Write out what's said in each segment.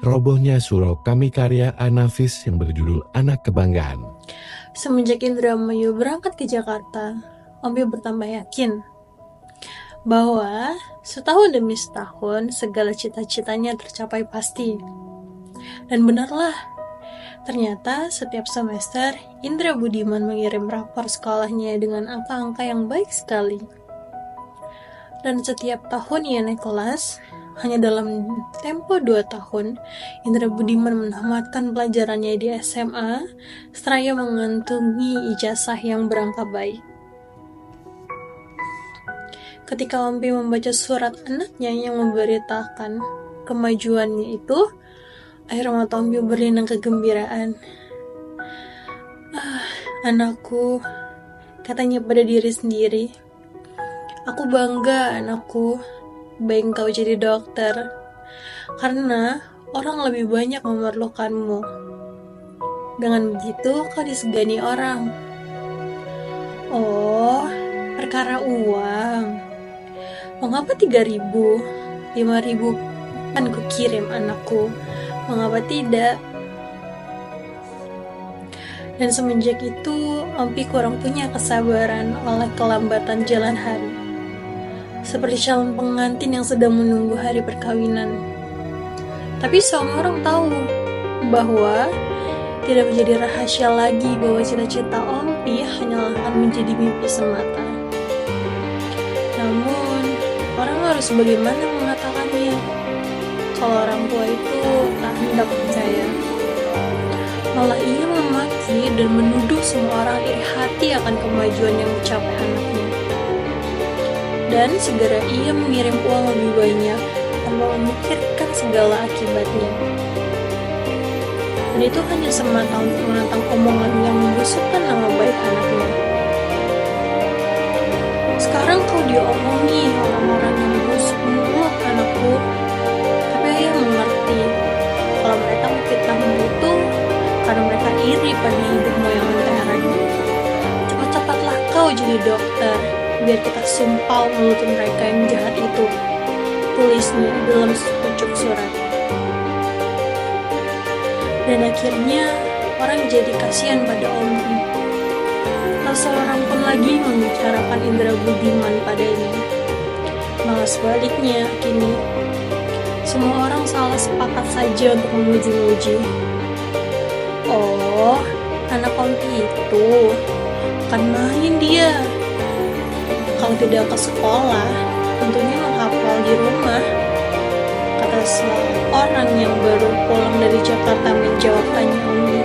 robohnya surau kami karya Anafis yang berjudul Anak Kebanggaan. Semenjak Indramayu berangkat ke Jakarta, Ompi bertambah yakin bahwa setahun demi setahun segala cita-citanya tercapai pasti. Dan benarlah, ternyata setiap semester Indra Budiman mengirim rapor sekolahnya dengan angka-angka yang baik sekali. Dan setiap tahun ia naik kelas, hanya dalam tempo 2 tahun, Indra Budiman menamatkan pelajarannya di SMA, seraya mengantungi ijazah yang berangka baik. Ketika Ompi membaca surat anaknya yang memberitakan kemajuannya itu, air mata Ompi berlinang kegembiraan. Anakku, katanya pada diri sendiri. Aku bangga anakku, baik kau jadi dokter, karena orang lebih banyak memerlukanmu. Dengan begitu kau disegani orang. Oh, perkara uang. Mengapa 3.000, 5.000 kan ku kirim anakku? Mengapa tidak? Dan semenjak itu, Ompi kurang punya kesabaran oleh kelambatan jalan hari. Seperti calon pengantin yang sedang menunggu hari perkawinan. Tapi semua orang tahu bahwa tidak menjadi rahasia lagi bahwa cita-cita Ompi hanyalah akan menjadi mimpi semata. Namun, orang harus bagaimana mengatakannya kalau orang tua itu tak hendak percaya. Malah ia memaki dan menuduh semua orang iri hati akan kemajuan yang dicapai anaknya. Dan segera ia mengirim uang lebih banyak tanpa memikirkan segala akibatnya. Dan itu hanya semata untuk menantang omongan yang membusukkan nama baik anaknya. Sekarang kau diomongi orang-orang yang busuk mulut anakku. Tapi ayah mengerti kalau mereka memfitnahmu itu karena mereka iri pada hidupmu yang lentera. Cepat-cepatlah kau jadi dokter, biar kita sumpal mulut mereka yang jahat itu. Tulisnya dalam sepucuk surat. Dan akhirnya orang jadi kasihan pada Ompi. Tak seorang pun lagi membicarakan Indra Budiman padanya. Malah sebaliknya kini semua orang salah sepakat saja untuk memuji-muji. Oh, anak Ompi itu bukan main dia. Kalau tidak ke sekolah, tentunya menghafal di rumah. Kata seorang yang baru pulang dari Jakarta menjawab tanya Ompi.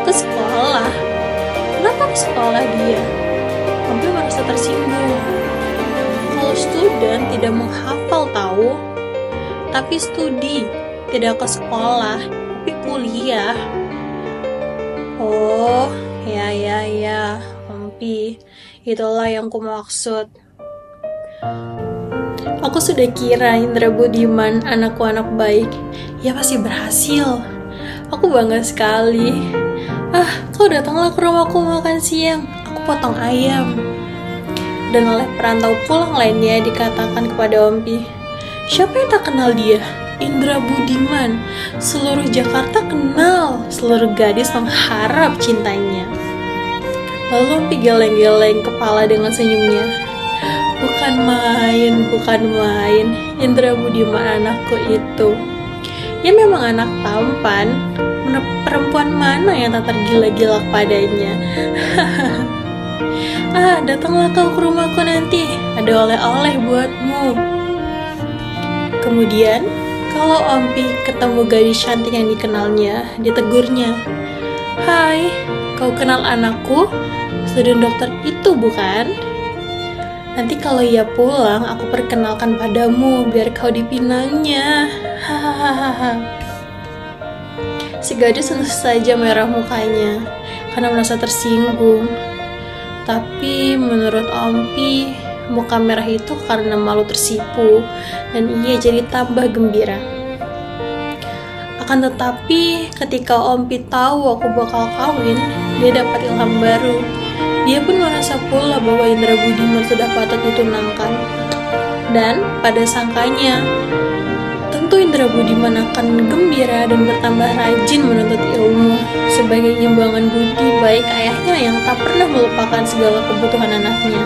Ke sekolah? Kenapa ke sekolah dia? Ompi merasa tersinggung. Kalau student tidak menghafal tahu, tapi studi, tidak ke sekolah, tapi kuliah. Oh, ya, Ompi, itulah yang kumaksud. Aku sudah kira Indra Budiman anakku anak baik. Ya pasti berhasil. Aku bangga sekali. Kau datanglah ke rumahku makan siang. Aku potong ayam. Dan oleh perantau pulang lainnya dikatakan kepada Ompi, siapa yang tak kenal dia? Indra Budiman. Seluruh Jakarta kenal. Seluruh gadis mengharap cintanya. Lalu Ompi geleng-geleng kepala dengan senyumnya. Bukan main, Indra Budiman anakku itu. Ya memang anak tampan, perempuan mana yang tak tergila-gila padanya. Datanglah kau ke rumahku nanti, ada oleh-oleh buatmu. Kemudian, kalau Ompi ketemu gadis cantik yang dikenalnya, ditegurnya. Hai, kau kenal anakku? Student dokter itu bukan? Nanti kalau ia pulang, aku perkenalkan padamu biar kau dipinangnya. Hahaha. Si gadis tentu saja merah mukanya karena merasa tersinggung. Tapi menurut Ompi, muka merah itu karena malu tersipu dan ia jadi tambah gembira. Akan tetapi ketika Ompi tahu aku bakal kawin, dia dapat ilham baru. Dia pun merasa pula bahwa Indra Budiman sudah patut ditunangkan. Dan pada sangkanya, tentu tentu Indra Budiman akan gembira dan bertambah rajin menuntut ilmu sebagai imbangan budi baik ayahnya yang tak pernah melupakan segala kebutuhan anaknya.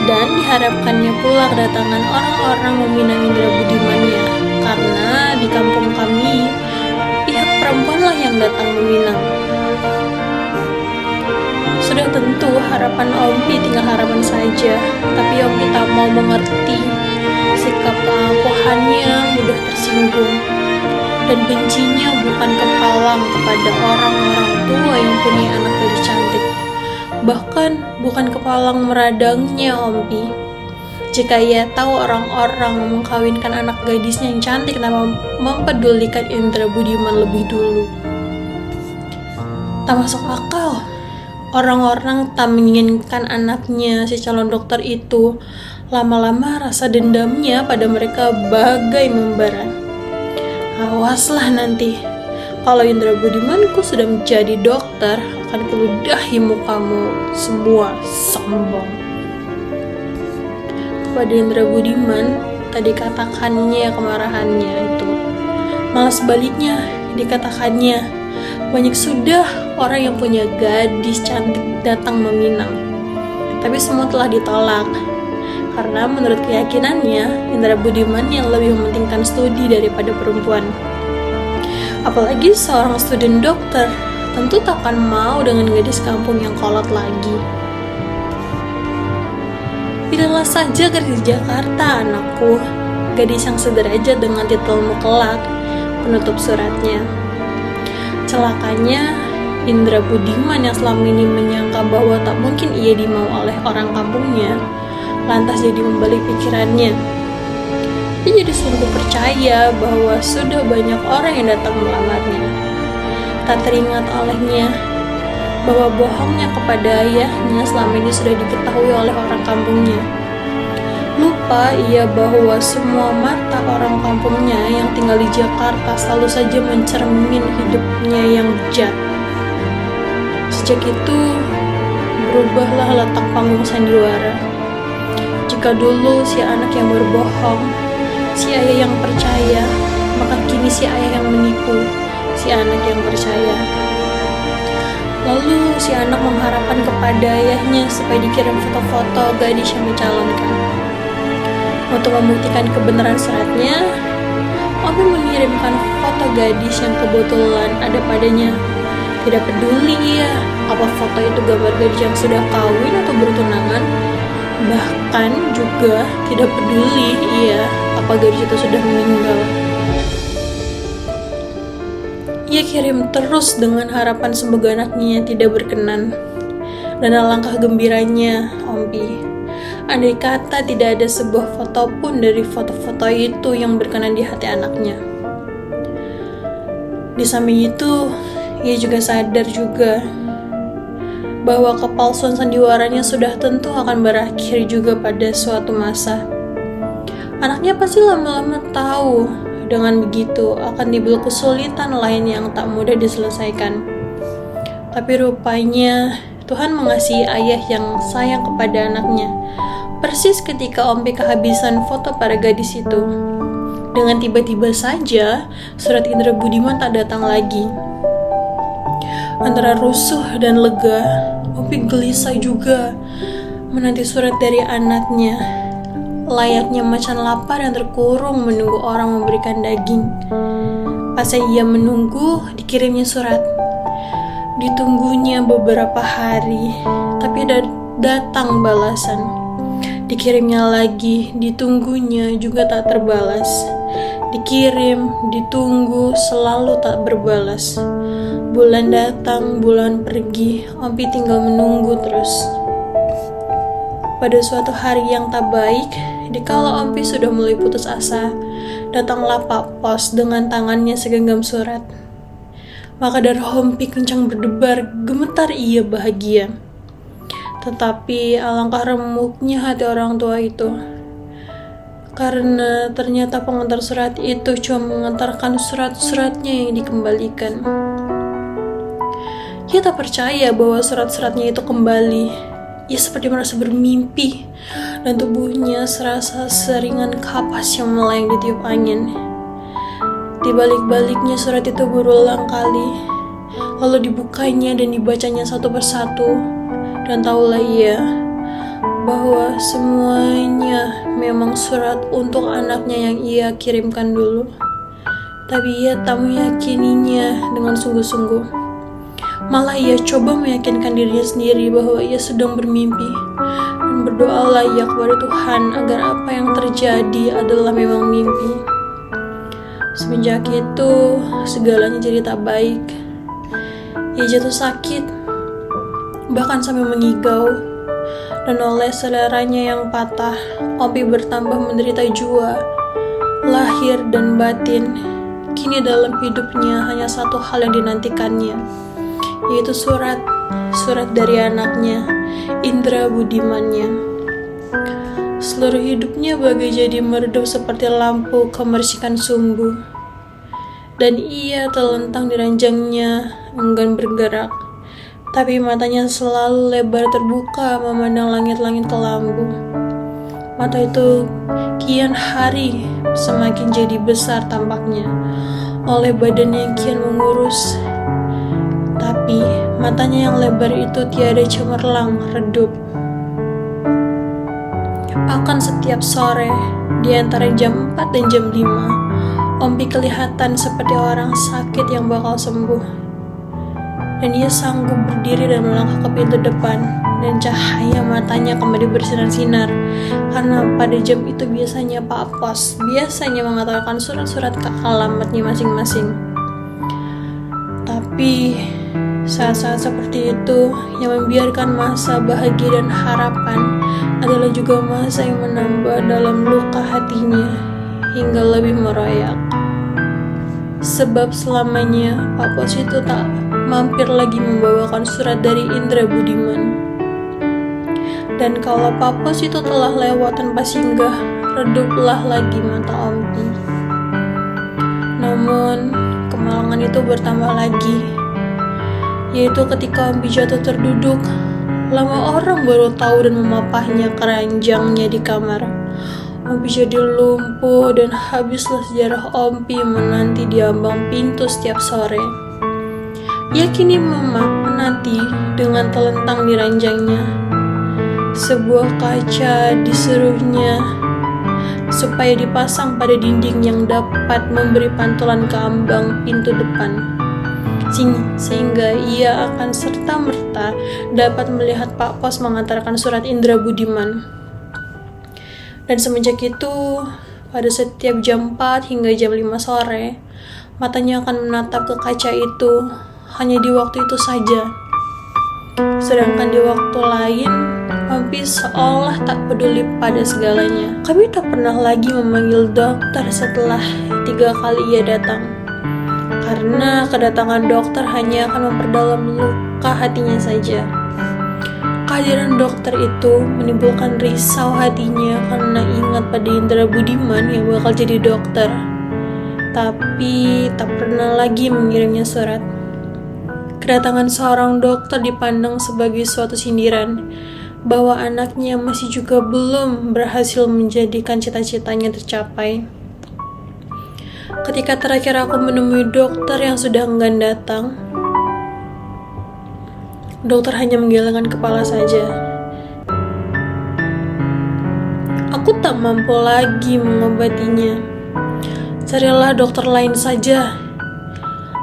Dan diharapkannya pula kedatangan orang-orang meminang Indra Budimannya, karena di kampung kami pihak perempuanlah yang datang meminang. Sudah tentu harapan Ompi tinggal harapan saja, tapi Ompi tak mau mengerti sikap keangkuhannya mudah tersinggung, dan bencinya bukan kepalang kepada orang-orang tua yang punya anak gadis cantik, bahkan bukan kepalang meradangnya Ompi. Jika ia tahu orang-orang mengkawinkan anak gadisnya yang cantik tanpa mempedulikan Indra Budiman lebih dulu. Tak masuk akal. Orang-orang tak menginginkan anaknya si calon dokter itu. Lama-lama rasa dendamnya pada mereka bagai membara. Awaslah nanti, kalau Indra Budimanku sudah menjadi dokter, akan keludahi mukamu semua sombong. Kepada Indra Budiman, tadi katakannya kemarahannya itu, malah sebaliknya dikatakannya, banyak sudah orang yang punya gadis cantik datang meminang, tapi semua telah ditolak. Karena menurut keyakinannya, Indra Budiman yang lebih mementingkan studi daripada perempuan. Apalagi seorang student dokter, tentu tak akan mau dengan gadis kampung yang kolot lagi. Pilihlah saja gadis Jakarta, anakku. Gadis yang sederajat dengan titelmu kelak, penutup suratnya. Celakanya, Indra Budiman yang selama ini menyangka bahwa tak mungkin ia dimau oleh orang kampungnya, lantas jadi membalik pikirannya. Dia jadi sungguh percaya bahwa sudah banyak orang yang datang melamarnya. Tak teringat olehnya bahwa bohongnya kepada ayahnya selama ini sudah diketahui oleh orang kampungnya. Lupa ia bahwa semua mata orang kampungnya yang tinggal di Jakarta selalu saja mencermin hidupnya yang bejat. Sejak itu, berubahlah letak panggung sandiwara. Jika dulu si anak yang berbohong, si ayah yang percaya, maka kini si ayah yang menipu, si anak yang percaya. Lalu si anak mengharapkan kepada ayahnya supaya dikirim foto-foto gadis yang dicalonkan. Untuk membuktikan kebenaran suratnya, Ompi mengirimkan foto gadis yang kebetulan ada padanya. Tidak peduli ia apa foto itu gambar gadis yang sudah kawin atau bertunangan. Bahkan juga tidak peduli ia apa gadis itu sudah meninggal. Ia kirim terus dengan harapan semoga anaknya tidak berkenan. Dan alangkah gembiranya Ompi, andai kata tidak ada sebuah foto pun dari foto-foto itu yang berkenan di hati anaknya. Di samping itu, ia juga sadar juga bahwa kepalsuan sandiwaranya sudah tentu akan berakhir juga pada suatu masa. Anaknya pasti lama-lama tahu dengan begitu akan timbul kesulitan lain yang tak mudah diselesaikan. Tapi rupanya Tuhan mengasihi ayah yang sayang kepada anaknya. Persis ketika Ompi kehabisan foto para gadis itu. Dengan tiba-tiba saja, surat Indra Budiman tak datang lagi. Antara rusuh dan lega, Ompi gelisah juga menanti surat dari anaknya. Layaknya macan lapar yang terkurung menunggu orang memberikan daging. Pas ia menunggu, dikirimnya surat. Ditunggunya beberapa hari, tapi datang balasan. Dikirimnya lagi, ditunggunya juga tak terbalas. Dikirim, ditunggu, selalu tak berbalas. Bulan datang, bulan pergi, Ompi tinggal menunggu terus. Pada suatu hari yang tak baik, dikala Ompi sudah mulai putus asa, datanglah Pak Pos dengan tangannya segenggam surat. Maka darah Ompi kencang berdebar, gemetar ia bahagia. Tetapi alangkah remuknya hati orang tua itu, karena ternyata pengantar surat itu cuma mengantarkan surat-suratnya yang dikembalikan. Ia tak percaya bahwa surat-suratnya itu kembali. Ia seperti merasa bermimpi, dan tubuhnya serasa seringan kapas yang melayang ditiup angin. Di balik-baliknya surat itu berulang kali, lalu dibukanya dan dibacanya satu persatu, dan tahulah ia bahwa semuanya memang surat untuk anaknya yang ia kirimkan dulu. Tapi ia tak meyakininya dengan sungguh-sungguh. Malah ia coba meyakinkan dirinya sendiri bahwa ia sedang bermimpi, dan berdoalah ia kepada Tuhan agar apa yang terjadi adalah memang mimpi. Semenjak itu, segalanya jadi tak baik. Ia jatuh sakit, bahkan sampai mengigau, dan oleh seleranya yang patah, Ompi bertambah menderita jua, lahir dan batin. Kini dalam hidupnya hanya satu hal yang dinantikannya, yaitu surat dari anaknya, Indra Budimannya. Seluruh hidupnya bagai jadi meredup seperti lampu kemercikan sumbu, dan ia terlentang di ranjangnya, enggan bergerak. Tapi matanya selalu lebar terbuka memandang langit-langit kelambu. Mata itu kian hari semakin jadi besar tampaknya oleh badan yang kian mengurus. Tapi matanya yang lebar itu tiada cemerlang redup. Akan setiap sore di antara jam 4 dan jam 5, Ompi kelihatan seperti orang sakit yang bakal sembuh. Dan ia sanggup berdiri dan melangkah ke pintu depan, dan cahaya matanya kembali bersinar-sinar, karena pada jam itu biasanya Pak Pos biasanya mengatakan surat-surat ke alamatnya masing-masing. Tapi saat-saat seperti itu yang membiarkan masa bahagia dan harapan adalah juga masa yang menambah dalam luka hatinya hingga lebih meroyak. Sebab selamanya Pak Pos itu tak mampir lagi membawakan surat dari Indra Budiman. Dan kalau Pak Pos itu telah lewat tanpa singgah, reduplah lagi mata Ompi. Namun kemalangan itu bertambah lagi, yaitu ketika Ompi jatuh terduduk. Lama orang baru tahu dan memapahnya keranjangnya di kamar. Ompi jadi lumpuh, dan habislah sejarah Ompi menanti di ambang pintu setiap sore. Ia kini menanti dengan telentang di ranjangnya. Sebuah kaca disuruhnya supaya dipasang pada dinding yang dapat memberi pantulan ke ambang pintu depan, sehingga ia akan serta-merta dapat melihat Pak Pos mengantarkan surat Indra Budiman. Dan semenjak itu, pada setiap jam 4 hingga jam 5 sore, matanya akan menatap ke kaca itu, hanya di waktu itu saja. Sedangkan di waktu lain, Ompi seolah tak peduli pada segalanya. Kami tak pernah lagi memanggil dokter setelah 3 kali ia datang, karena kedatangan dokter hanya akan memperdalam luka hatinya saja. Kehadiran dokter itu menimbulkan risau hatinya karena ingat pada Indra Budiman yang bakal jadi dokter, tapi tak pernah lagi mengirimnya surat. Kedatangan seorang dokter dipandang sebagai suatu sindiran bahwa anaknya masih juga belum berhasil menjadikan cita-citanya tercapai. Ketika terakhir aku menemui dokter yang sudah enggan datang, dokter hanya menggelengkan kepala saja. Aku tak mampu lagi mengobatinya. Carilah dokter lain saja,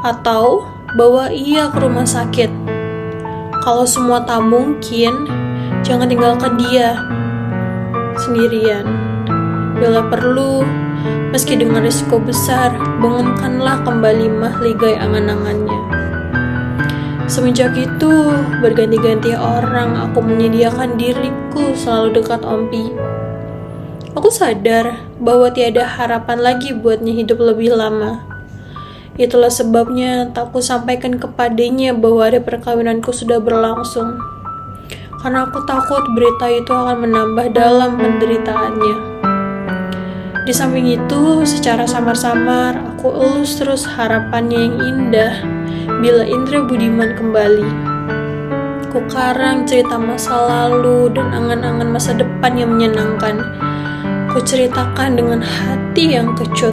atau bawa ia ke rumah sakit. Kalau semua tak mungkin, jangan tinggalkan dia sendirian. Bila perlu, meski dengan risiko besar, bangunkanlah kembali mahligai angan-angannya. Semenjak itu, berganti-ganti orang aku menyediakan diriku selalu dekat Ompi. Aku sadar bahwa tiada harapan lagi buatnya hidup lebih lama. Itulah sebabnya tak ku sampaikan kepadanya bahwa hari perkawinanku sudah berlangsung, karena aku takut berita itu akan menambah dalam penderitaannya. Di samping itu, secara samar-samar aku elus terus harapannya yang indah bila Indra Budiman kembali. Ku karang cerita masa lalu dan angan-angan masa depan yang menyenangkan. Ku ceritakan dengan hati yang kecut.